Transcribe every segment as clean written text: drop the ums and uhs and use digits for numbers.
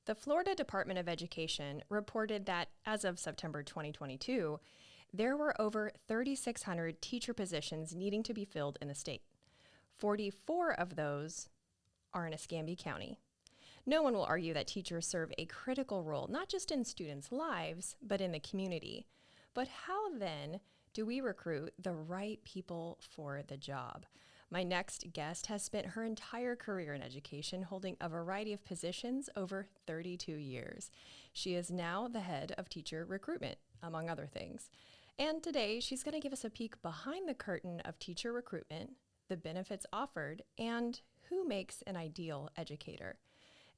The Florida Department of Education reported that as of September 2022, there were over 3,600 teacher positions needing to be filled in the state. 44 of those are in Escambia County. No one will argue that teachers serve a critical role, not just in students' lives, but in the community. But how then do we recruit the right people for the job? My next guest has spent her entire career in education, holding a variety of positions over 32 years. She is now the head of teacher recruitment, among other things. And today, she's going to give us a peek behind the curtain of teacher recruitment, the benefits offered, and who makes an ideal educator.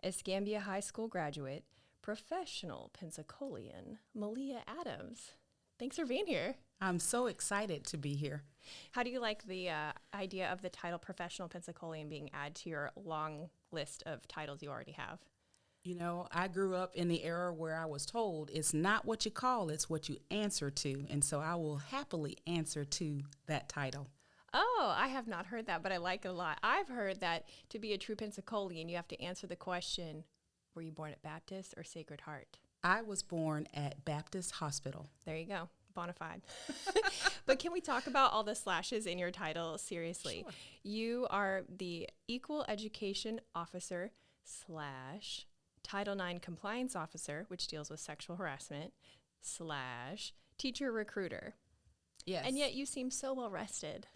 Escambia High School graduate, professional Pensacolian, Melia Adams. Thanks for being here. I'm so excited to be here. How do you like the idea of the title professional Pensacolian being added to your long list of titles you already have? You know, I grew up in the era where I was told it's not what you call, it's what you answer to. And so I will happily answer to that title. Oh, I have not heard that, but I like it a lot. I've heard that to be a true Pensacolian, you have to answer the question, were you born at Baptist or Sacred Heart? I was born at Baptist Hospital. There you go. Bonafide. But can we talk about all the slashes in your title seriously? Sure. You are the Equal Education Officer / Title IX Compliance Officer, which deals with sexual harassment, / Teacher Recruiter. Yes. And yet you seem so well rested.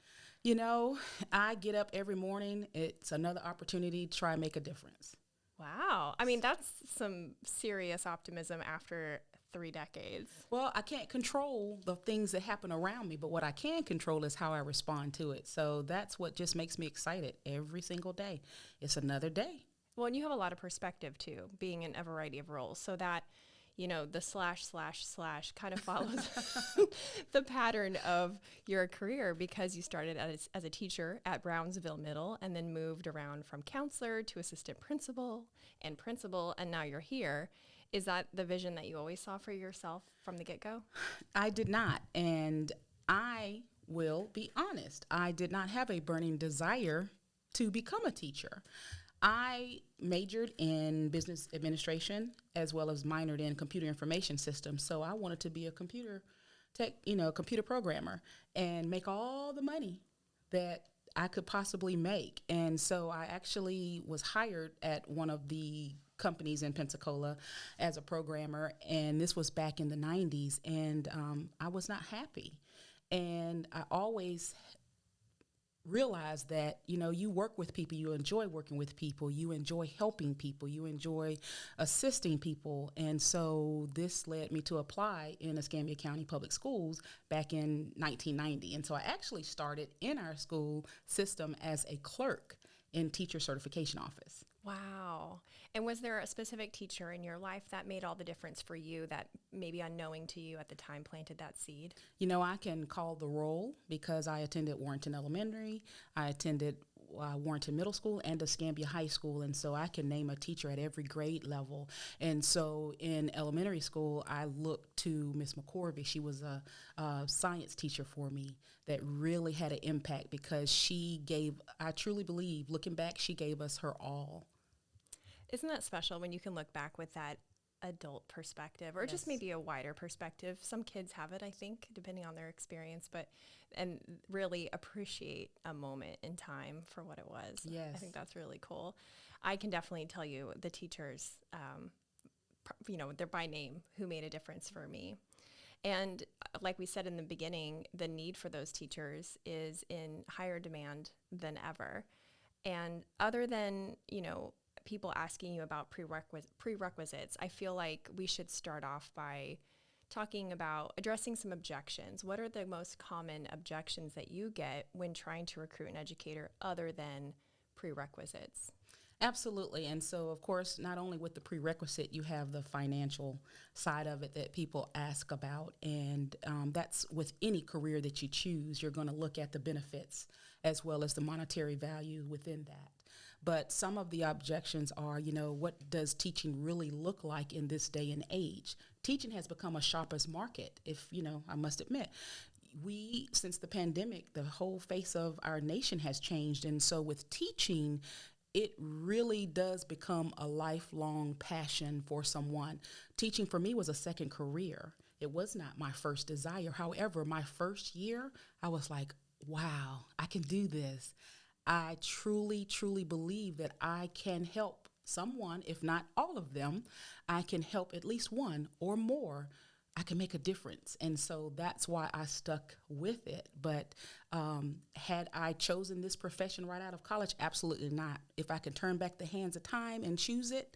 You know, I get up every morning. It's another opportunity to try and make a difference. Wow. I mean, that's some serious optimism after 3 decades. Well, I can't control the things that happen around me, but what I can control is how I respond to it. So that's what just makes me excited every single day. It's another day. Well, and you have a lot of perspective, too, being in a variety of roles. So that, you know, the / kind of follows the pattern of your career, because you started as a teacher at Brownsville Middle and then moved around from counselor to assistant principal, and now you're here. Is that the vision that you always saw for yourself from the get-go? I did not, and I will be honest. I did not have a burning desire to become a teacher. I majored in business administration as well as minored in computer information systems. So I wanted to be a computer programmer and make all the money that I could possibly make. And so I actually was hired at one of the companies in Pensacola as a programmer, and this was back in the 90s, and I was not happy. And I always realize that, you know, you work with people, you enjoy working with people, you enjoy helping people, you enjoy assisting people. And so this led me to apply in Escambia County Public Schools back in 1990. And so I actually started in our school system as a clerk in teacher certification office. Wow. And was there a specific teacher in your life that made all the difference for you, that maybe unknowing to you at the time planted that seed? You know, I can call the roll because I attended Warrenton Elementary, I attended Warrenton Middle School and Escambia High School, and so I can name a teacher at every grade level. And so in elementary school, I looked to Miss McCorvey. She was a science teacher for me that really had an impact because she gave, I truly believe, looking back, she gave us her all. Isn't that special when you can look back with that adult perspective, or Yes. just maybe a wider perspective? Some kids have it, I think, depending on their experience, and really appreciate a moment in time for what it was. Yes. I think that's really cool. I can definitely tell you the teachers, they're by name, who made a difference for me. And like we said in the beginning, the need for those teachers is in higher demand than ever. And other than, people asking you about prerequisites, I feel like we should start off by talking about addressing some objections. What are the most common objections that you get when trying to recruit an educator other than prerequisites? Absolutely. And so, of course, not only with the prerequisite, you have the financial side of it that people ask about. And that's with any career that you choose. You're going to look at the benefits as well as the monetary value within that. But some of the objections are, what does teaching really look like in this day and age? Teaching has become a shopper's market, I must admit. Since the pandemic, the whole face of our nation has changed. And so with teaching, it really does become a lifelong passion for someone. Teaching for me was a second career. It was not my first desire. However, my first year, I was like, wow, I can do this. I truly, truly believe that I can help someone, if not all of them. I can help at least one or more. I can make a difference. And so that's why I stuck with it. But had I chosen this profession right out of college? Absolutely not. If I could turn back the hands of time and choose it,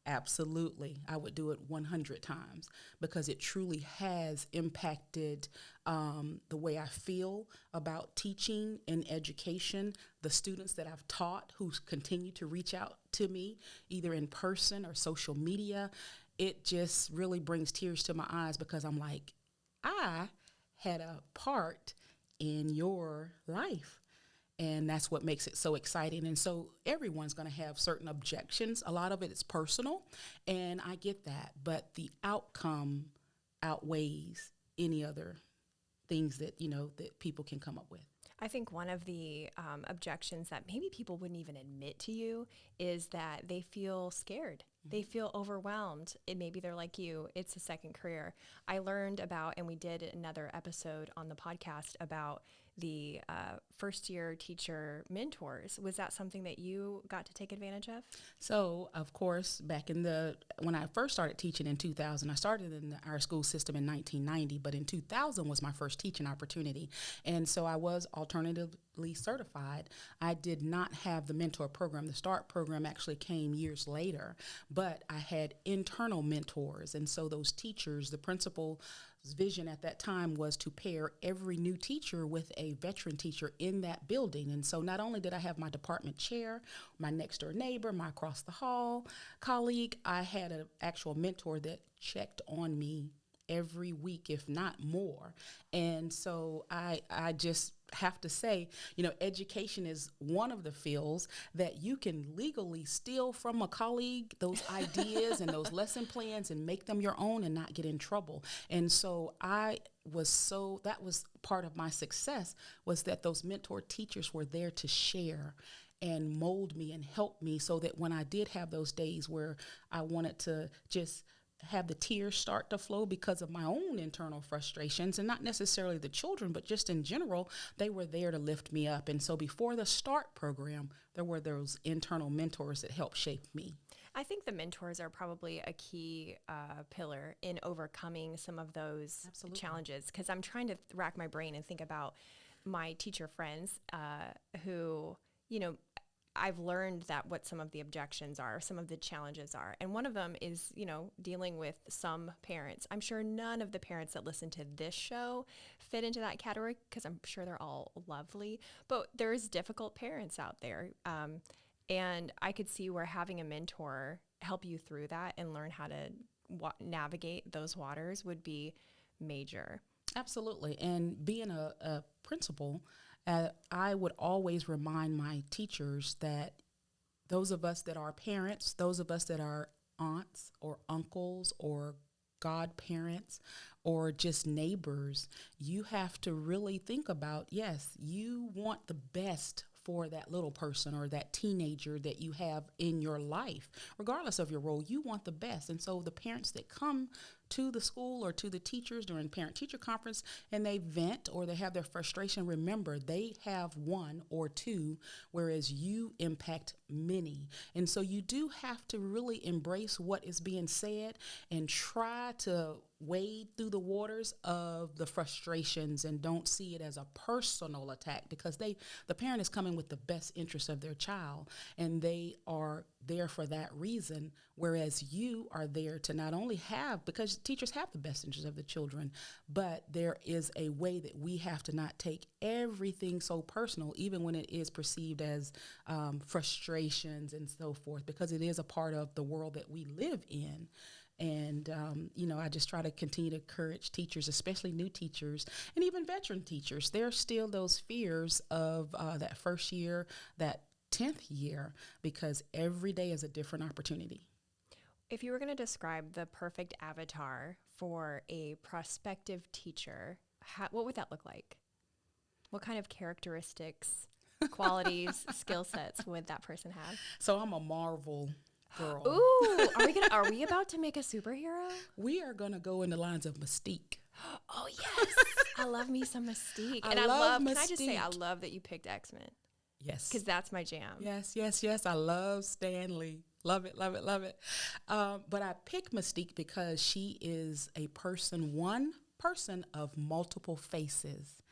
absolutely. I would do it 100 times because it truly has impacted the way I feel about teaching and education. The students that I've taught who continue to reach out to me, either in person or social media, it just really brings tears to my eyes because I'm like, I had a part in your life. And that's what makes it so exciting. And so everyone's going to have certain objections. A lot of it is personal, and I get that. But the outcome outweighs any other things that, that people can come up with. I think one of the objections that maybe people wouldn't even admit to you is that they feel scared. They feel overwhelmed. Maybe they're like you. It's a second career. I learned about, and we did another episode on the podcast about the first year teacher mentors. Was that something that you got to take advantage of? So, of course, when I first started teaching in 2000, I started in our school system in 1990, but in 2000 was my first teaching opportunity. And so I was alternatively certified. I did not have the mentor program. The START program actually came years later, but I had internal mentors. And so those teachers, the principal's vision at that time was to pair every new teacher with a veteran teacher in that building. And so not only did I have my department chair, my next door neighbor, my across the hall colleague, I had an actual mentor that checked on me every week, if not more. And so I just have to say, education is one of the fields that you can legally steal from a colleague, those ideas and those lesson plans, and make them your own and not get in trouble. And so that was part of my success, was that those mentor teachers were there to share and mold me and help me, so that when I did have those days where I wanted to just have the tears start to flow because of my own internal frustrations, and not necessarily the children, but just in general, they were there to lift me up. And so before the START program, there were those internal mentors that helped shape me. I think the mentors are probably a key pillar in overcoming some of those challenges, because I'm trying to rack my brain and think about my teacher friends who, I've learned that what some of the objections are, some of the challenges are. And one of them is, dealing with some parents. I'm sure none of the parents that listen to this show fit into that category, because I'm sure they're all lovely. But there's difficult parents out there. And I could see where having a mentor help you through that and learn how to navigate those waters would be major. Absolutely. And being a principal, I would always remind my teachers that those of us that are parents, those of us that are aunts or uncles or godparents or just neighbors, you have to really think about, yes, you want the best for that little person or that teenager that you have in your life. Regardless of your role, you want the best. And so the parents that come to the school or to the teachers during parent-teacher conference and they vent or they have their frustration, remember, they have one or two, whereas you impact many. And so you do have to really embrace what is being said and try to wade through the waters of the frustrations and don't see it as a personal attack, because the parent is coming with the best interest of their child and they are there for that reason, whereas you are there to not only have, because teachers have the best interest of the children, but there is a way that we have to not take everything so personal, even when it is perceived as frustrations and so forth, because it is a part of the world that we live in. And, I just try to continue to encourage teachers, especially new teachers and even veteran teachers. There are still those fears of that first year, that 10th year, because every day is a different opportunity. If you were going to describe the perfect avatar for a prospective teacher, what would that look like? What kind of characteristics qualities, skill sets would that person have? So I'm a Marvel girl. Ooh, are we about to make a superhero? We are going to go in the lines of Mystique. Oh yes, I love me some Mystique, I and I love love. Can I just say I Mystique. love that you picked X-Men Yes. because that's my jam. Yes. I love Stanley. Love it. But I picked Mystique because she is one person of multiple faces.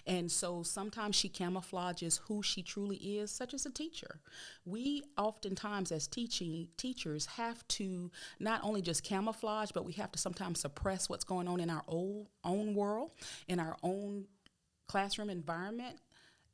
And so sometimes she camouflages who she truly is, such as a teacher. We oftentimes as teachers have to not only just camouflage, but we have to sometimes suppress what's going on in our own world, in our own classroom environment.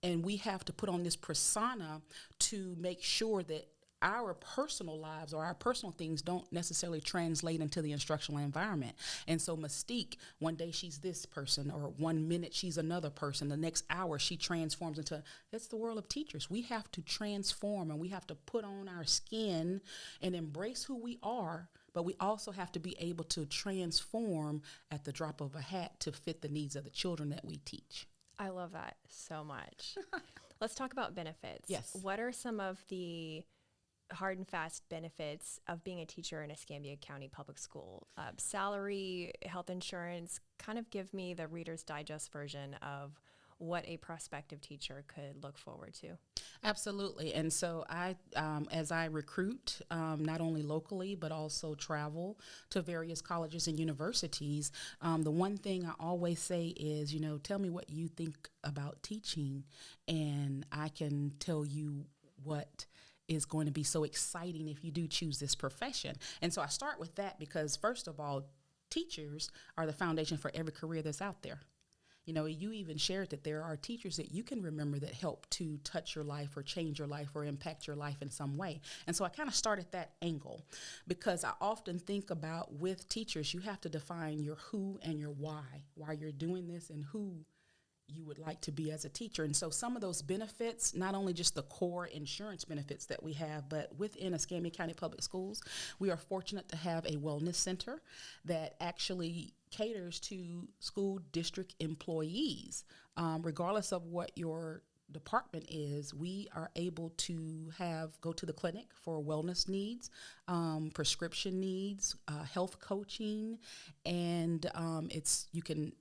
And we have to put on this persona to make sure that our personal lives or our personal things don't necessarily translate into the instructional environment. And so Mystique, one day she's this person, or 1 minute she's another person. The next hour she transforms into, it's the world of teachers. We have to transform and we have to put on our skin and embrace who we are, but we also have to be able to transform at the drop of a hat to fit the needs of the children that we teach. I love that so much. Let's talk about benefits. Yes. What are some of the hard and fast benefits of being a teacher in Escambia County Public School? Salary, health insurance, kind of give me the Reader's Digest version of what a prospective teacher could look forward to. Absolutely. And so as I recruit, not only locally, but also travel to various colleges and universities, the one thing I always say is, tell me what you think about teaching, and I can tell you what is going to be so exciting if you do choose this profession. And so I start with that because, first of all, teachers are the foundation for every career that's out there. You even shared that there are teachers that you can remember that help to touch your life or change your life or impact your life in some way. And so I kind of started that angle because I often think about with teachers, you have to define your who and your why you're doing this and who you would like to be as a teacher. And so some of those benefits, not only just the core insurance benefits that we have, but within Escambia County Public Schools, we are fortunate to have a wellness center that actually caters to school district employees. Regardless of what your department is, we are able to go to the clinic for wellness needs, prescription needs, health coaching, and you can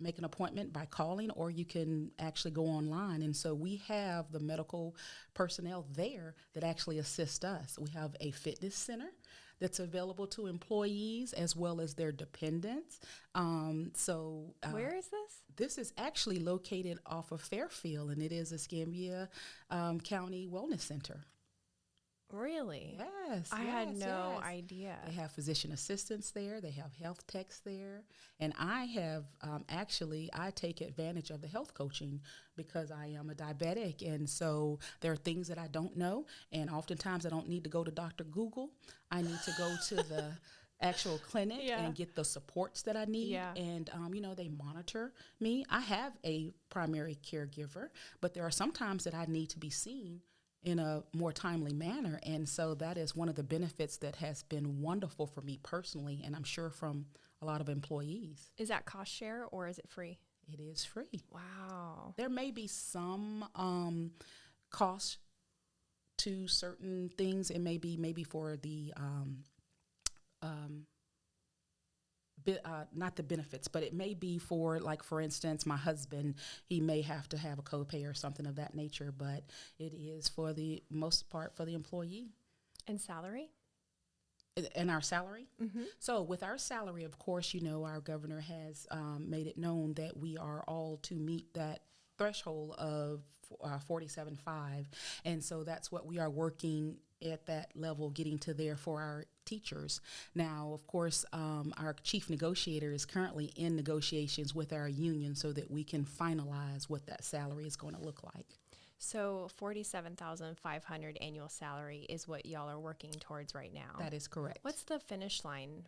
make an appointment by calling, or you can actually go online. And so we have the medical personnel there that actually assist us. We have a fitness center that's available to employees as well as their dependents. Where is this? This is actually located off of Fairfield, and it is Escambia County Wellness Center. Really? Yes. I had no idea. They have physician assistants there. They have health techs there. And I have I take advantage of the health coaching because I am a diabetic. And so there are things that I don't know. And oftentimes I don't need to go to Dr. Google. I need to go to the actual clinic and get the supports that I need. Yeah. And, they monitor me. I have a primary caregiver, but there are some times that I need to be seen in a more timely manner. And so that is one of the benefits that has been wonderful for me personally, and I'm sure from a lot of employees. Is that cost share or is it free? It is free. Wow. There may be some cost to certain things. It may be maybe for the not the benefits, but it may be for, like, for instance, my husband, he may have to have a copay or something of that nature, but it is for the most part for the employee. And salary? And our salary? Mm-hmm. So with our salary, of course, our governor has made it known that we are all to meet that threshold of $47,500. And so that's what we are working at, that level, getting to there for our teachers. Now, of course, our chief negotiator is currently in negotiations with our union so that we can finalize what that salary is going to look like. So $47,500 annual salary is what y'all are working towards right now. That is correct. What's the finish line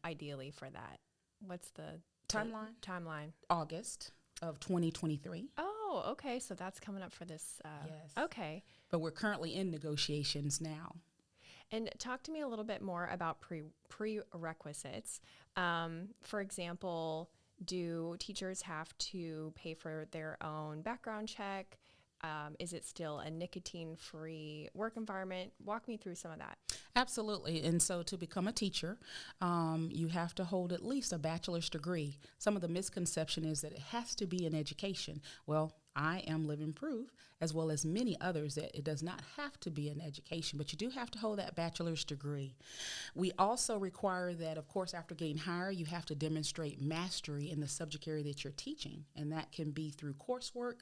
ideally for that? What's the timeline? August of 2023. Oh, okay. So that's coming up for this. Yes. Okay. But we're currently in negotiations now. And talk to me a little bit more about prerequisites. For example, do teachers have to pay for their own background check? Is it still a nicotine-free work environment? Walk me through some of that. Absolutely. And so to become a teacher, you have to hold at least a bachelor's degree. Some of the misconception is that it has to be an education. Well, I am living proof, as well as many others, that it does not have to be an education, but you do have to hold that bachelor's degree. We also require that, of course, after getting hired, you have to demonstrate mastery in the subject area that you're teaching, and that can be through coursework.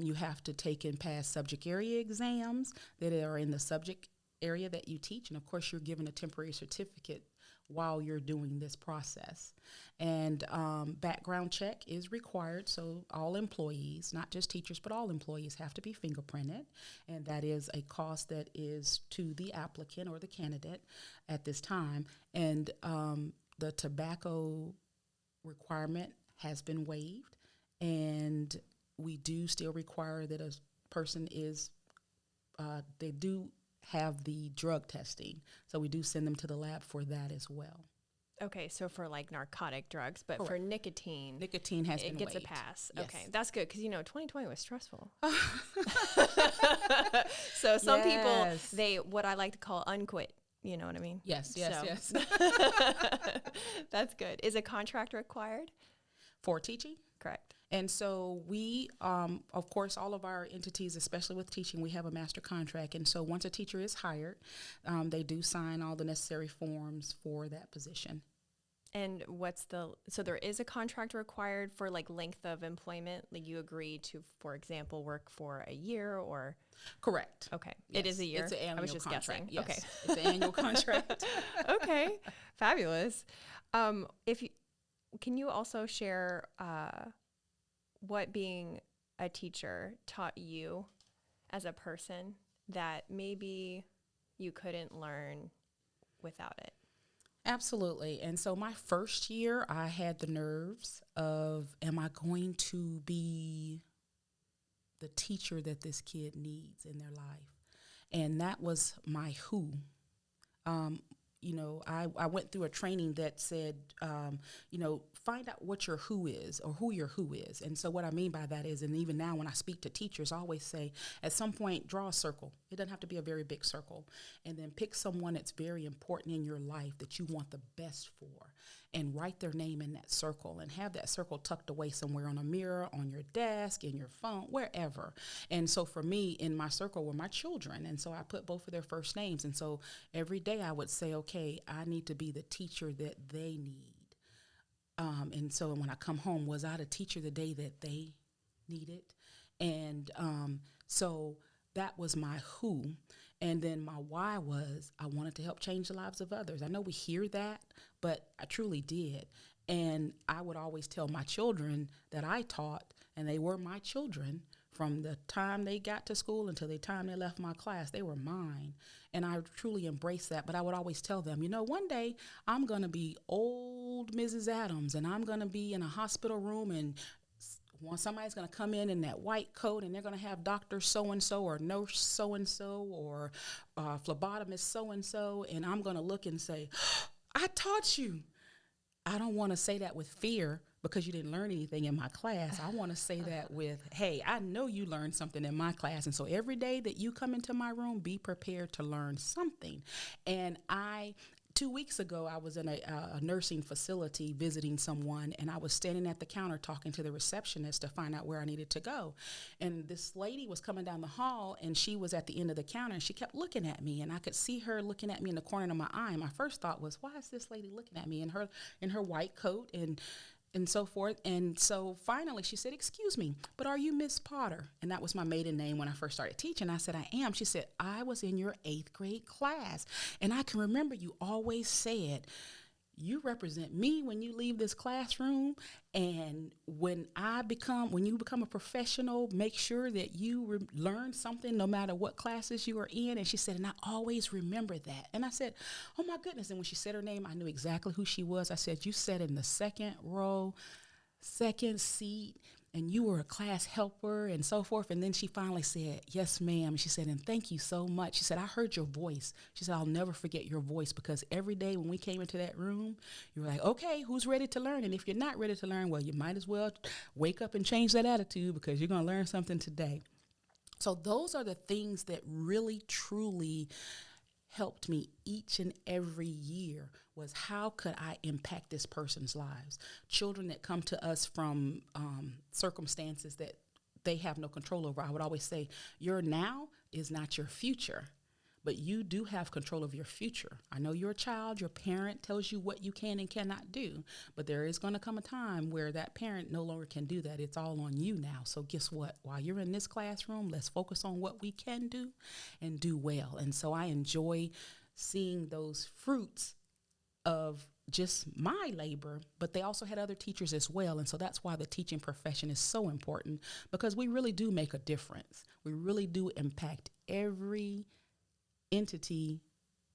You have to take and pass subject area exams that are in the subject area that you teach, and of course, you're given a temporary certificate while you're doing this process. And background check is required, so all employees, not just teachers, but all employees have to be fingerprinted, and that is a cost that is to the applicant or the candidate at this time. And the tobacco requirement has been waived, and we do still require that a person is, they do have the drug testing. So we do send them to the lab for that as well. Okay, so for like narcotic drugs, but Correct. For nicotine has been it gets waived. a pass. Yes. Okay, that's good because 2020 was stressful. So some people, they what I like to call unquit. You know what I mean? Yes. That's good. Is a contract required For teaching? Correct. And so we, of course, all of our entities, especially with teaching, we have a master contract. And so once a teacher is hired, they do sign all the necessary forms for that position. And so there is a contract required for like length of employment? Like you agree to, for example, work for a year or? Correct. Okay. Yes. It is a year? It's an annual I was just contract. guessing. Yes. Okay. It's an annual contract. Okay. Fabulous. Can you also share what being a teacher taught you as a person that maybe you couldn't learn without it? Absolutely. And so my first year, I had the nerves of, am I going to be the teacher that this kid needs in their life? And that was my who. I went through a training that said, find out what your who is or who your who is. And so what I mean by that is, and even now when I speak to teachers, I always say, at some point, draw a circle. It doesn't have to be a very big circle. And then pick someone that's very important in your life that you want the best for, and write their name in that circle and have that circle tucked away somewhere on a mirror, on your desk, in your phone, wherever. And so for me, in my circle were my children. And so I put both of their first names. And so every day I would say, okay, I need to be the teacher that they need. And so when I come home, was I the teacher the day that they needed? And so that was my who. And then my why was I wanted to help change the lives of others. I know we hear that, but I truly did. And I would always tell my children that I taught, and they were my children, from the time they got to school until the time they left my class, they were mine. And I truly embraced that. But I would always tell them, one day I'm going to be old Mrs. Adams, and I'm going to be in a hospital room, and somebody's going to come in that white coat, and they're going to have Dr. So-and-so or nurse so-and-so or phlebotomist so-and-so, and I'm going to look and say, I taught you. I don't want to say that with fear because you didn't learn anything in my class. I want to say that with, hey, I know you learned something in my class. And so every day that you come into my room, be prepared to learn something. And 2 weeks ago, I was in a nursing facility visiting someone, and I was standing at the counter talking to the receptionist to find out where I needed to go. And this lady was coming down the hall, and she was at the end of the counter, and she kept looking at me, and I could see her looking at me in the corner of my eye. And my first thought was, why is this lady looking at me in her white coat and so forth? And so finally she said, excuse me, but are you Miss Potter? And that was my maiden name when I first started teaching. I said, I am. She said, I was in your 8th grade class, and I can remember you always said, you represent me when you leave this classroom, and when you become a professional, make sure that you learn something no matter what classes you are in. And she said, and I always remember that. And I said, oh my goodness. And when she said her name, I knew exactly who she was. I said, you sat in the second row, second seat, and you were a class helper and so forth. And then she finally said, yes, ma'am. She said, and thank you so much. She said, I heard your voice. She said, I'll never forget your voice, because every day when we came into that room, you were like, okay, who's ready to learn? And if you're not ready to learn, well, you might as well wake up and change that attitude, because you're going to learn something today. So those are the things that really, truly helped me each and every year, was how could I impact this person's lives? Children that come to us from circumstances that they have no control over. I would always say, your now is not your future, but you do have control of your future. I know you're a child, your parent tells you what you can and cannot do, but there is going to come a time where that parent no longer can do that. It's all on you now. So guess what? While you're in this classroom, let's focus on what we can do and do well. And so I enjoy seeing those fruits of just my labor, but they also had other teachers as well. And so that's why the teaching profession is so important, because we really do make a difference. We really do impact every entity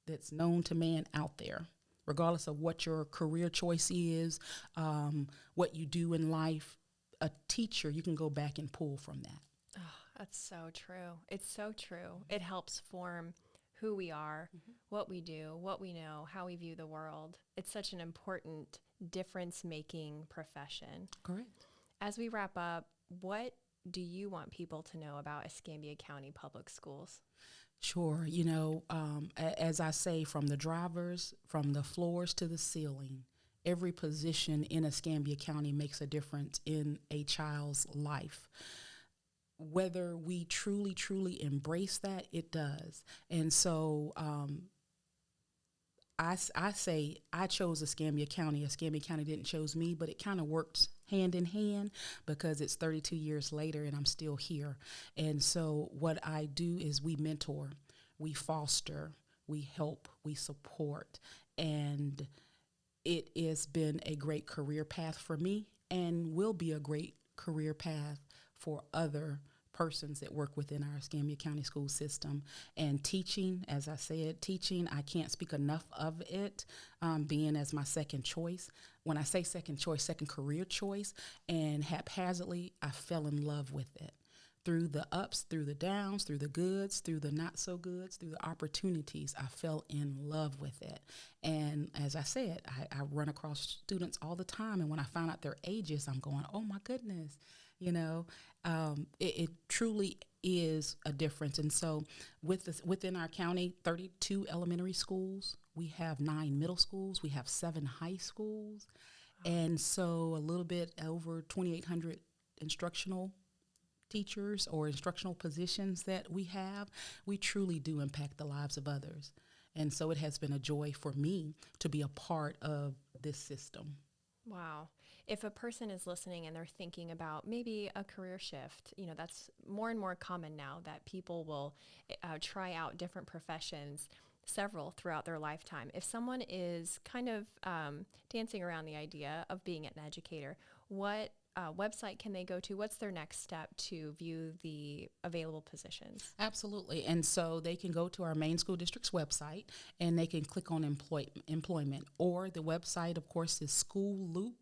that's known to man out there, regardless of what your career choice is, what you do in life. A teacher, you can go back and pull from that. Oh, that's so true. It's so true. It helps form who we are, what we do, what we know, how we view the world. It's such an important difference-making profession. Correct. As we wrap up, what do you want people to know about Escambia County Public Schools? Sure. You know, as I say, from the drivers, from the floors to the ceiling, every position in Escambia County makes a difference in a child's life. Whether we truly, truly embrace that, it does. And so I say I chose Escambia County. Escambia County didn't choose me, but it kind of worked hand in hand, because it's 32 years later and I'm still here. And so what I do is we mentor, we foster, we help, we support. And it has been a great career path for me, and will be a great career path for other persons that work within our Escambia County school system. And teaching, as I said, teaching, I can't speak enough of it, being as my second choice. When I say second choice, second career choice, and haphazardly, I fell in love with it. Through the ups, through the downs, through the goods, through the not so goods, through the opportunities, I fell in love with it. And as I said, I run across students all the time, and when I find out their ages, I'm going, oh my goodness. You know, it truly is a difference. And so within our county, 32 elementary schools, we have 9 middle schools, we have 7 high schools, and so a little bit over 2,800 instructional teachers or instructional positions that we have. We truly do impact the lives of others. And so it has been a joy for me to be a part of this system. Wow. If a person is listening and they're thinking about maybe a career shift, you know, that's more and more common now that people will try out different professions, several throughout their lifetime. If someone is kind of dancing around the idea of being an educator, what website can they go to? What's their next step to view the available positions? Absolutely. And so they can go to our main school district's website and they can click on employment, or the website, of course, is School Loop.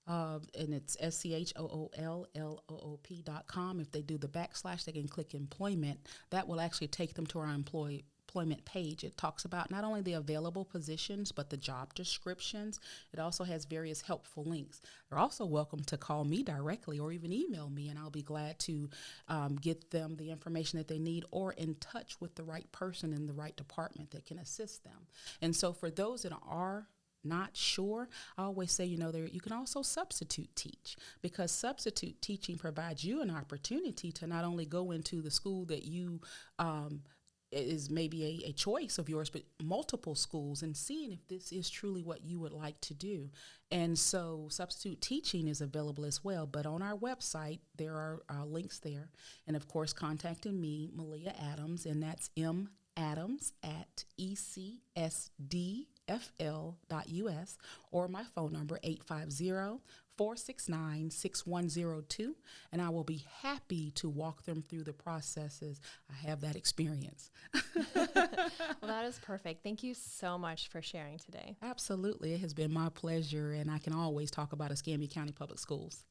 And it's SCHOOLLOOP.com. If they do the / they can click employment. That will actually take them to our employment page. It talks about not only the available positions, but the job descriptions. It also has various helpful links. They're also welcome to call me directly or even email me, and I'll be glad to get them the information that they need, or in touch with the right person in the right department that can assist them. And so for those that are not sure, I always say, you know, you can also substitute teach, because substitute teaching provides you an opportunity to not only go into the school that you is maybe a choice of yours, but multiple schools, and seeing if this is truly what you would like to do. And so substitute teaching is available as well. But on our website, there are links there. And of course, contacting me, Melia Adams, and that's madams@ECSDFL.us, or my phone number, 850-469-6102, and I will be happy to walk them through the processes. I have that experience. Well, that is perfect. Thank you so much for sharing today. Absolutely. It has been my pleasure, and I can always talk about Escambia County Public Schools.